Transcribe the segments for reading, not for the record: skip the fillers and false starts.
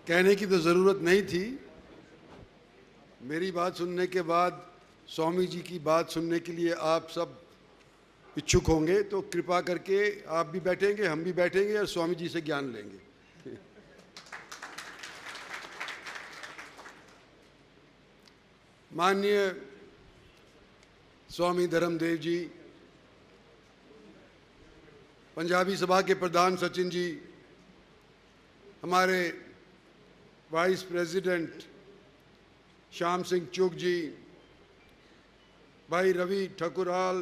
कहने की तो ज़रूरत नहीं थी। मेरी बात सुनने के बाद स्वामी जी की बात सुनने के लिए आप सब इच्छुक होंगे, तो कृपा करके आप भी बैठेंगे, हम भी बैठेंगे और स्वामी जी से ज्ञान लेंगे। माननीय स्वामी धर्मदेव जी, पंजाबी सभा के प्रधान सचिन जी, हमारे वाइस प्रेसिडेंट श्याम सिंह चुग जी, भाई रवि ठकुराल,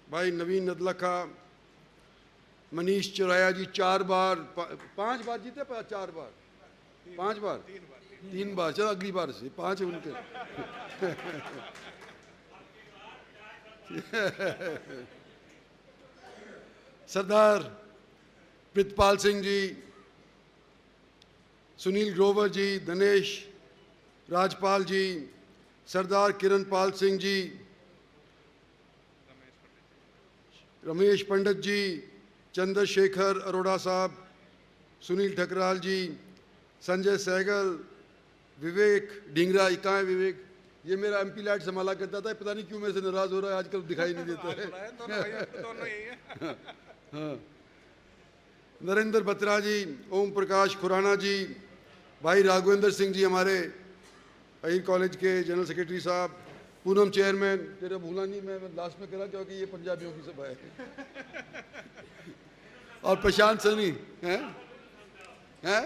भाई नवीन नदलखा, मनीष चौराया जी 5 बार जीते, 5 बार 3 बार, चलो अगली बार से 5 है उनके। सरदार प्रितपाल सिंह जी, सुनील ग्रोवर जी, दिनेश राजपाल जी, सरदार किरणपाल सिंह जी, रमेश पंडित जी, चंद्रशेखर अरोड़ा साहब, सुनील ठकराल जी, संजय सहगल, विवेक ढींगरा, इकाई विवेक, ये मेरा एमपी लाइट संभाला करता था, पता नहीं क्यों मेरे से नाराज हो रहा है आजकल, दिखाई नहीं देता है। हाँ, नरेंद्र बत्रा जी, ओम प्रकाश खुराना जी, भाई राघवेंद्र सिंह जी, हमारे अहिर कॉलेज के जनरल सेक्रेटरी साहब, पूनम चेयरमैन, तेरा भूला नहीं, मैं लास्ट में करा क्योंकि ये पंजाबियों की सभा है। और प्रशांत सनी हैं, हैं?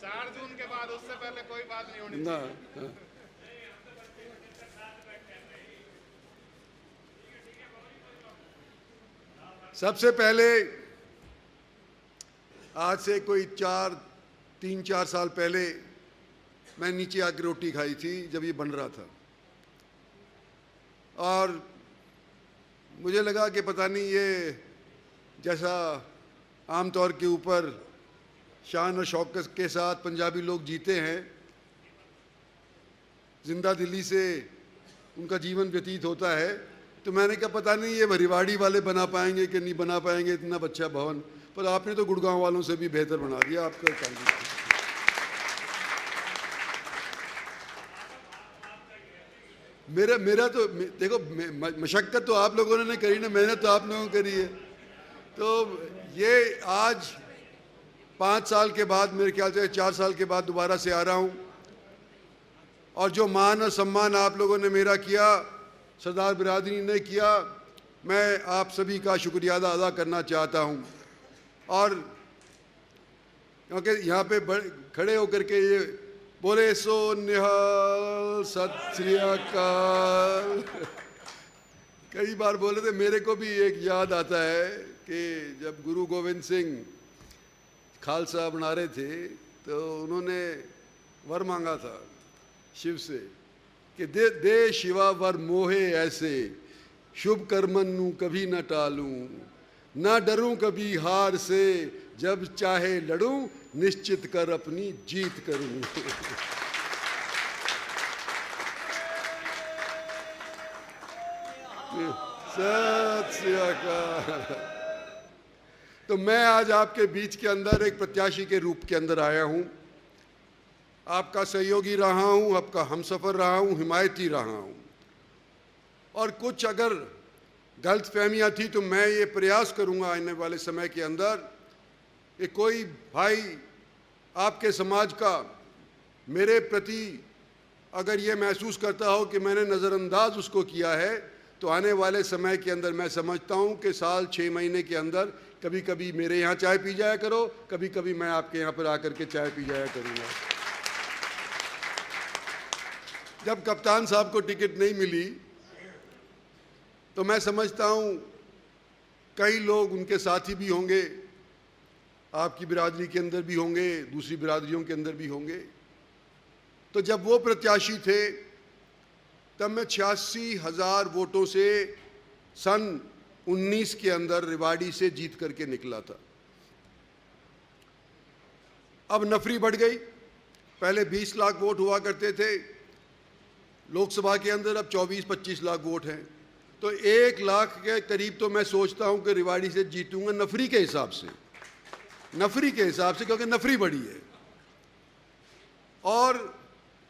4 जून के बाद, उससे पहले कोई बात नहीं होनी ना, चाहिए। सबसे पहले आज से कोई 3-4 साल पहले मैं नीचे आके रोटी खाई थी जब ये बन रहा था, और मुझे लगा कि पता नहीं ये जैसा आमतौर के ऊपर शान और शौकत के साथ पंजाबी लोग जीते हैं, जिंदा दिली से उनका जीवन व्यतीत होता है, तो मैंने कहा पता नहीं ये रिवाड़ी वाले बना पाएंगे कि नहीं बना पाएंगे इतना अच्छा भवन, पर आपने तो गुड़गांव वालों से भी बेहतर बना दिया। आपका काम मेरा तो देखो, मशक्कत तो आप लोगों ने करी ना, मेहनत तो आप लोगों ने करी है। तो ये आज 5 साल के बाद, मेरे ख्याल से 4 साल के बाद दोबारा से आ रहा हूँ, और जो मान और सम्मान आप लोगों ने मेरा किया, सरदार बिरादरी ने किया, मैं आप सभी का शुक्रिया अदा करना चाहता हूँ। और क्योंकि यहाँ पे खड़े होकर के ये बोले सो निहाल सत श्री अकाल कई बार बोले थे, मेरे को भी एक याद आता है कि जब गुरु गोविंद सिंह खालसा बना रहे थे तो उन्होंने वर मांगा था शिव से कि दे शिवा वर मोहे ऐसे, शुभ कर्मन नू कभी न टालूं, न डरूं कभी हार से, जब चाहे लड़ूं, निश्चित कर अपनी जीत करूं। सत श्री अकाल। तो मैं आज आपके बीच के अंदर एक प्रत्याशी के रूप के अंदर आया हूं, आपका सहयोगी रहा हूं, आपका हमसफर रहा हूं, हिमायती रहा हूं, और कुछ अगर गलत फहमियाँ थी तो मैं ये प्रयास करूंगा आने वाले समय के अंदर कि कोई भाई आपके समाज का मेरे प्रति अगर ये महसूस करता हो कि मैंने नज़रअंदाज उसको किया है, तो आने वाले समय के अंदर मैं समझता हूँ कि साल 6 महीने के अंदर कभी कभी मेरे यहाँ चाय पी जाया करो, कभी कभी मैं आपके यहाँ पर आकर के चाय पी जाया करूँगा। जब कप्तान साहब को टिकट नहीं मिली तो मैं समझता हूँ कई लोग उनके साथी भी होंगे, आपकी बिरादरी के अंदर भी होंगे, दूसरी बिरादरियों के अंदर भी होंगे। तो जब वो प्रत्याशी थे तब मैं 86,000 वोटों से सन 19 के अंदर रेवाड़ी से जीत करके निकला था। अब नफरी बढ़ गई, पहले 20 लाख वोट हुआ करते थे लोकसभा के अंदर, अब 24-25 लाख वोट हैं। तो 1 लाख के करीब तो मैं सोचता हूं कि रेवाड़ी से जीतूंगा नफरी के हिसाब से, क्योंकि नफरी बड़ी है। और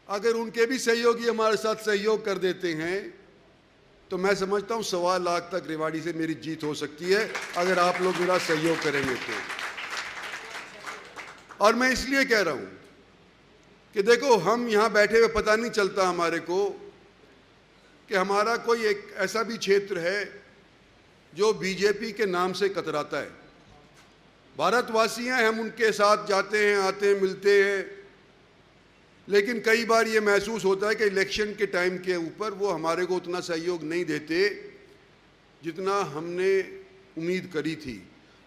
अगर उनके भी सहयोगी हमारे साथ सहयोग कर देते हैं तो मैं समझता हूं 1.25 लाख तक रेवाड़ी से मेरी जीत हो सकती है, अगर आप लोग मेरा सहयोग करेंगे तो। और मैं इसलिए कह रहा हूं कि देखो, हम यहां बैठे हुए पता नहीं चलता हमारे को कि हमारा कोई एक ऐसा भी क्षेत्र है जो बीजेपी के नाम से कतराता है। भारतवासी हैं, हम उनके साथ जाते हैं, आते हैं, मिलते हैं, लेकिन कई बार ये महसूस होता है कि इलेक्शन के टाइम के ऊपर वो हमारे को उतना सहयोग नहीं देते जितना हमने उम्मीद करी थी।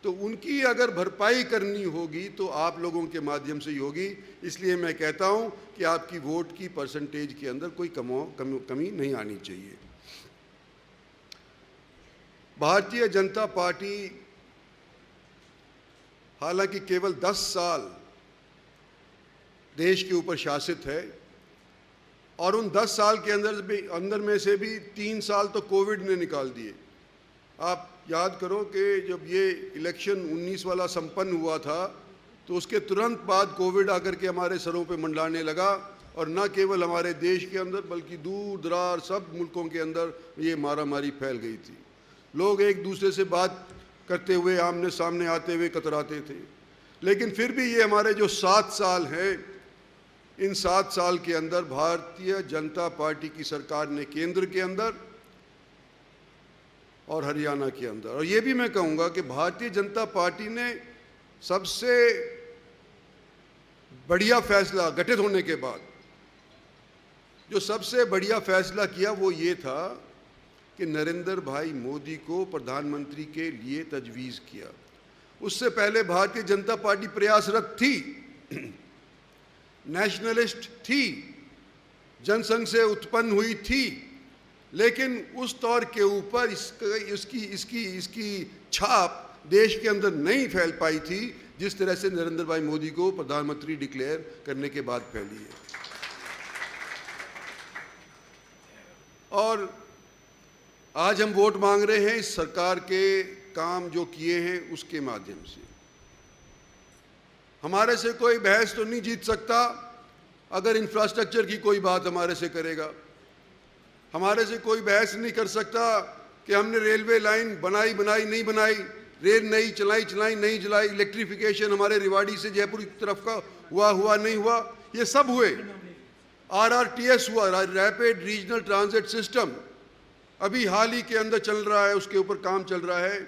तो उनकी अगर भरपाई करनी होगी तो आप लोगों के माध्यम से ही होगी। इसलिए मैं कहता हूं कि आपकी वोट की परसेंटेज के अंदर कोई कमी नहीं आनी चाहिए। भारतीय जनता पार्टी हालांकि केवल 10 साल देश के ऊपर शासित है, और उन 10 साल के अंदर में से भी 3 साल तो कोविड ने निकाल दिए। आप याद करो कि जब ये इलेक्शन 19 वाला संपन्न हुआ था तो उसके तुरंत बाद कोविड आकर के हमारे सरों पे मंडराने लगा, और न केवल हमारे देश के अंदर बल्कि दूर दरार सब मुल्कों के अंदर ये मारामारी फैल गई थी। लोग एक दूसरे से बात करते हुए, आमने सामने आते हुए कतराते थे। लेकिन फिर भी ये हमारे जो 7 साल हैं, इन 7 साल के अंदर भारतीय जनता पार्टी की सरकार ने केंद्र के अंदर और हरियाणा के अंदर, और ये भी मैं कहूँगा कि भारतीय जनता पार्टी ने सबसे बढ़िया फैसला गठित होने के बाद जो सबसे बढ़िया फैसला किया वो ये था कि नरेंद्र भाई मोदी को प्रधानमंत्री के लिए तजवीज़ किया। उससे पहले भारतीय जनता पार्टी प्रयासरत थी, नेशनलिस्ट थी, जनसंघ से उत्पन्न हुई थी, लेकिन उस तौर के ऊपर इसकी छाप देश के अंदर नहीं फैल पाई थी जिस तरह से नरेंद्र भाई मोदी को प्रधानमंत्री डिक्लेयर करने के बाद फैली है। और आज हम वोट मांग रहे हैं इस सरकार के काम जो किए हैं उसके माध्यम से। हमारे से कोई बहस तो नहीं जीत सकता अगर इंफ्रास्ट्रक्चर की कोई बात हमारे से करेगा। हमारे से कोई बहस नहीं कर सकता कि हमने रेलवे लाइन बनाई नहीं बनाई, रेल नहीं चलाई नहीं चलाई, इलेक्ट्रिफिकेशन हमारे रेवाड़ी से जयपुर की तरफ का हुआ नहीं हुआ, ये सब हुए। RRTS हुआ, रैपिड रीजनल ट्रांजिट सिस्टम, अभी हाल ही के अंदर चल रहा है, उसके ऊपर काम चल रहा है।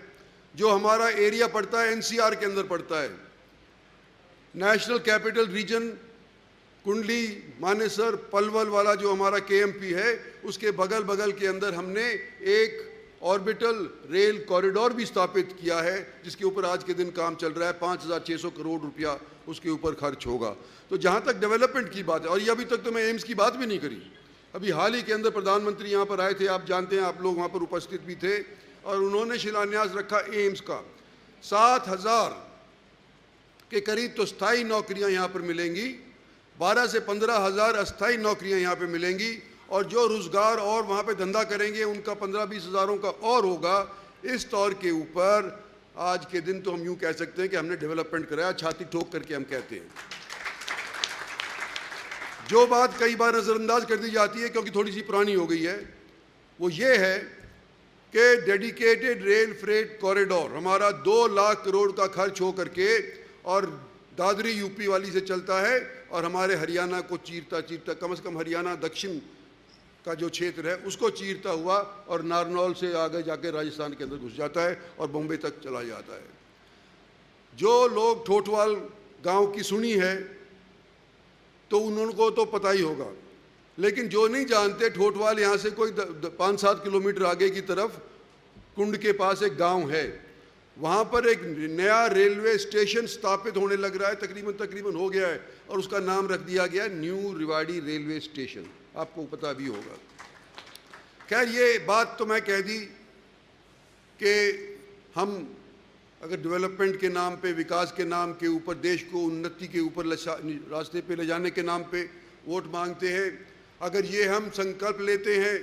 जो हमारा एरिया पड़ता है NCR के अंदर पड़ता है, नेशनल कैपिटल रीजन, कुंडली, मानेसर, पलवल वाला जो हमारा KMP है, उसके बगल के अंदर हमने एक ऑर्बिटल रेल कॉरिडोर भी स्थापित किया है जिसके ऊपर आज के दिन काम चल रहा है। 5,600 करोड़ रुपया उसके ऊपर खर्च होगा। तो जहाँ तक डेवलपमेंट की बात है, और ये अभी तक तो मैं एम्स की बात भी नहीं करी। अभी हाल ही के अंदर प्रधानमंत्री यहाँ पर आए थे, आप जानते हैं, आप लोग वहाँ पर उपस्थित भी थे, और उन्होंने शिलान्यास रखा एम्स का। 7,000 के करीब तो स्थायी नौकरियाँ यहाँ पर मिलेंगी, 12 से 15,000 अस्थायी नौकरियाँ यहाँ पर मिलेंगी, और जो रोज़गार और वहाँ पे धंधा करेंगे उनका 15-20 हज़ारों का और होगा। इस तौर के ऊपर आज के दिन तो हम यूँ कह सकते हैं कि हमने डेवलपमेंट कराया, छाती ठोक करके हम कहते हैं। जो बात कई बार नज़रअंदाज कर दी जाती है क्योंकि थोड़ी सी पुरानी हो गई है, वो ये है कि डेडिकेटेड रेल फ्रेट कॉरिडोर हमारा 2 लाख करोड़ का खर्च हो करके और दादरी यूपी वाली से चलता है, और हमारे हरियाणा को चीरता कम से कम हरियाणा दक्षिण का जो क्षेत्र है उसको चीरता हुआ और नारनौल से आगे जाके राजस्थान के अंदर घुस जाता है और बॉम्बे तक चला जाता है। जो लोग ठोठवाल गांव की सुनी है तो उनको तो पता ही होगा, लेकिन जो नहीं जानते, ठोठवाल यहाँ से कोई 5-7 किलोमीटर आगे की तरफ कुंड के पास एक गांव है, वहाँ पर एक नया रेलवे स्टेशन स्थापित होने लग रहा है, तकरीबन हो गया है, और उसका नाम रख दिया गया न्यू रेवाड़ी रेलवे स्टेशन। आपको पता भी होगा। खैर, ये बात तो मैं कह दी कि हम अगर डेवलपमेंट के नाम पे, विकास के नाम के ऊपर, देश को उन्नति के ऊपर रास्ते पे ले जाने के नाम पे वोट मांगते हैं, अगर ये हम संकल्प लेते हैं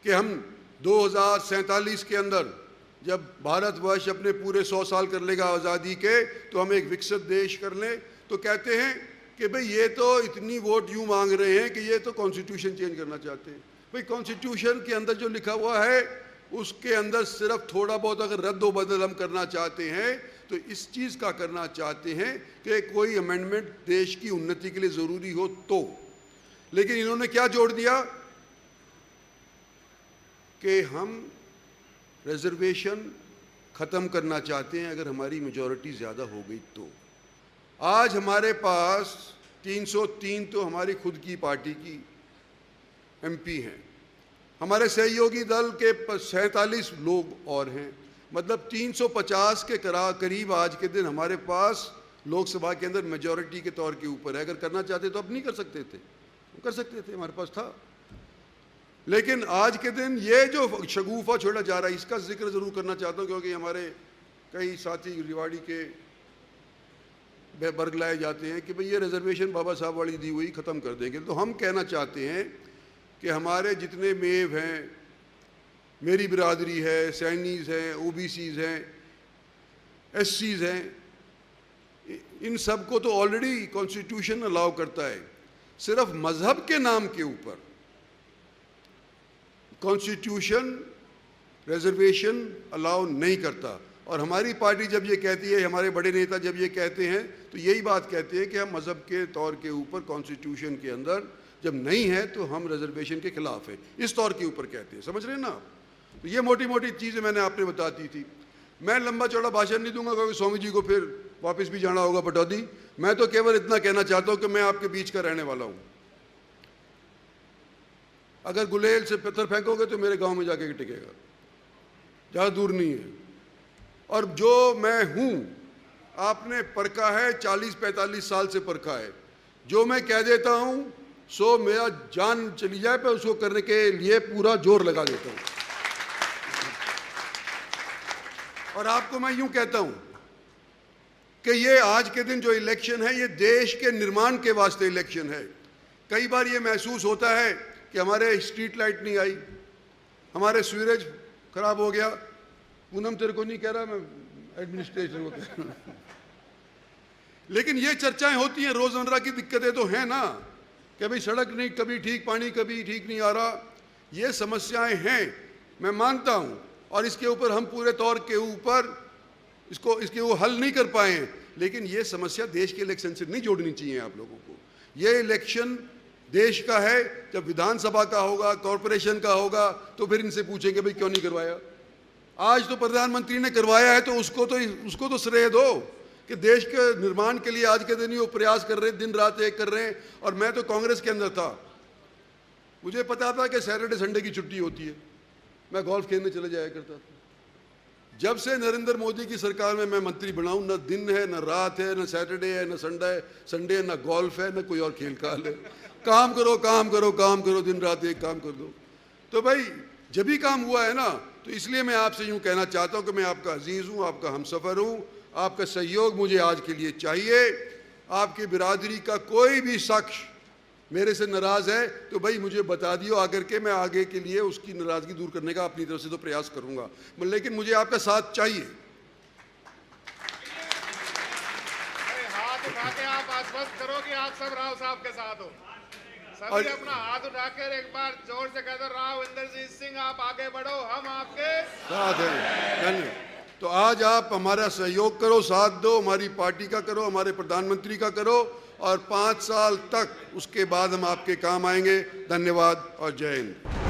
कि हम 2047 के अंदर जब भारतवर्ष अपने पूरे 100 साल कर लेगा आज़ादी के, तो हम एक विकसित देश कर लें, तो कहते हैं कि भाई ये तो इतनी वोट यूँ मांग रहे हैं कि ये तो कॉन्स्टिट्यूशन चेंज करना चाहते हैं। भाई कॉन्स्टिट्यूशन के अंदर जो लिखा हुआ है उसके अंदर सिर्फ थोड़ा बहुत अगर रद्द बदल हम करना चाहते हैं तो इस चीज़ का करना चाहते हैं कि कोई अमेंडमेंट देश की उन्नति के लिए ज़रूरी हो तो। लेकिन इन्होंने क्या जोड़ दिया कि हम रिजर्वेशन ख़त्म करना चाहते हैं अगर हमारी मेजॉरिटी ज़्यादा हो गई तो। आज हमारे पास 303 तो हमारी खुद की पार्टी की एमपी हैं, हमारे सहयोगी दल के 47 लोग और हैं, मतलब 350 के करीब आज के दिन हमारे पास लोकसभा के अंदर मेजॉरिटी के तौर के ऊपर है। अगर करना चाहते तो अब नहीं कर सकते थे, कर सकते थे, हमारे पास था। लेकिन आज के दिन ये जो शगुफा छोड़ा जा रहा है इसका जिक्र ज़रूर करना चाहता हूँ, क्योंकि हमारे कई साथी रिवाड़ी के बरगलाए जाते हैं कि भाई ये रिजर्वेशन बाबा साहब वाली दी हुई ख़त्म कर देंगे। तो हम कहना चाहते हैं कि हमारे जितने मेव हैं, मेरी बिरादरी है, सैनीज़ हैं, ओबीसीज़ हैं, एससीज़ हैं, इन सब को तो ऑलरेडी कॉन्स्टिट्यूशन अलाउ करता है। सिर्फ मज़हब के नाम के ऊपर कॉन्स्टिट्यूशन रिजर्वेशन अलाउ नहीं करता। और हमारी पार्टी जब ये कहती है, हमारे बड़े नेता जब ये कहते हैं तो यही बात कहते हैं कि हम मज़हब के तौर के ऊपर कॉन्स्टिट्यूशन के अंदर जब नहीं है तो हम रिजर्वेशन के खिलाफ है, इस तौर के ऊपर कहते हैं। समझ रहे हैं ना? तो ये मोटी मोटी चीज़ें मैंने आपने बता दी थी। मैं लंबा चौड़ा भाषण नहीं दूंगा क्योंकि स्वामी जी को फिर वापस भी जाना होगा पटौदी। मैं तो केवल इतना कहना चाहता हूँ कि मैं आपके बीच का रहने वाला हूँ। अगर गुलेल से पत्थर फेंकोगे तो मेरे गांव में जाके टिकेगा, ज़्यादा दूर नहीं है। और जो मैं हूँ आपने परखा है, 40-45 साल से परखा है। जो मैं कह देता हूँ सो मेरा जान चली जाए पर उसको करने के लिए पूरा जोर लगा देता हूँ। और आपको मैं यूँ कहता हूँ कि ये आज के दिन जो इलेक्शन है ये देश के निर्माण के वास्ते इलेक्शन है। कई बार ये महसूस होता है कि हमारे स्ट्रीट लाइट नहीं आई, हमारे सीवरेज खराब हो गया। पूनम तेरे को नहीं कह रहा, मैं एडमिनिस्ट्रेशन को कह रहा हूं। लेकिन ये चर्चाएं होती हैं, रोज़मर्रा की दिक्कतें तो हैं ना, कि भाई सड़क नहीं कभी ठीक, पानी कभी ठीक नहीं आ रहा। ये समस्याएं हैं, मैं मानता हूँ, और इसके ऊपर हम पूरे तौर के ऊपर इसके वो हल नहीं कर पाए हैं। लेकिन ये समस्या देश के इलेक्शन से नहीं जोड़नी चाहिए आप लोगों को। ये इलेक्शन देश का है, जब विधानसभा का होगा, कॉरपोरेशन का होगा, तो फिर इनसे पूछेंगे भाई क्यों नहीं करवाया। आज तो प्रधानमंत्री ने करवाया है तो उसको तो श्रेय दो कि देश के निर्माण के लिए आज के दिन ही वो प्रयास कर रहे हैं, दिन रात एक कर रहे हैं। और मैं तो कांग्रेस के अंदर था, मुझे पता था कि सैटरडे संडे की छुट्टी होती है, मैं गोल्फ खेलने चले जाया करता था। जब से नरेंद्र मोदी की सरकार में मैं मंत्री बना हूं, न दिन है, न रात है, न सैटरडे है, न संडे, न गोल्फ है, न कोई और खेल काल है। काम करो काम करो काम करो, दिन रात एक काम कर दो। तो भाई जब भी काम हुआ है ना, तो इसलिए मैं आपसे यूँ कहना चाहता हूँ कि मैं आपका अजीज़ हूँ, आपका हमसफ़र हूँ। आपका सहयोग मुझे आज के लिए चाहिए। आपकी बिरादरी का कोई भी शख्स मेरे से नाराज़ है तो भाई मुझे बता दियो आकर के, मैं आगे के लिए उसकी नाराज़गी दूर करने का अपनी तरफ से तो प्रयास करूँगा, लेकिन मुझे आपका साथ चाहिए। हाथ उठा के आप आश्वस्त करो कि आप सब राव साहब के साथ हो। सभी अपना हाथ उठाकर एक बार जोर से कह दो, राव इंद्रजीत सिंह आप आगे बढ़ो, हम आपके साथ हैं। तो आज आप हमारा सहयोग करो, साथ दो, हमारी पार्टी का करो, हमारे प्रधानमंत्री का करो, और 5 साल तक उसके बाद हम आपके काम आएंगे। धन्यवाद और जय हिंद।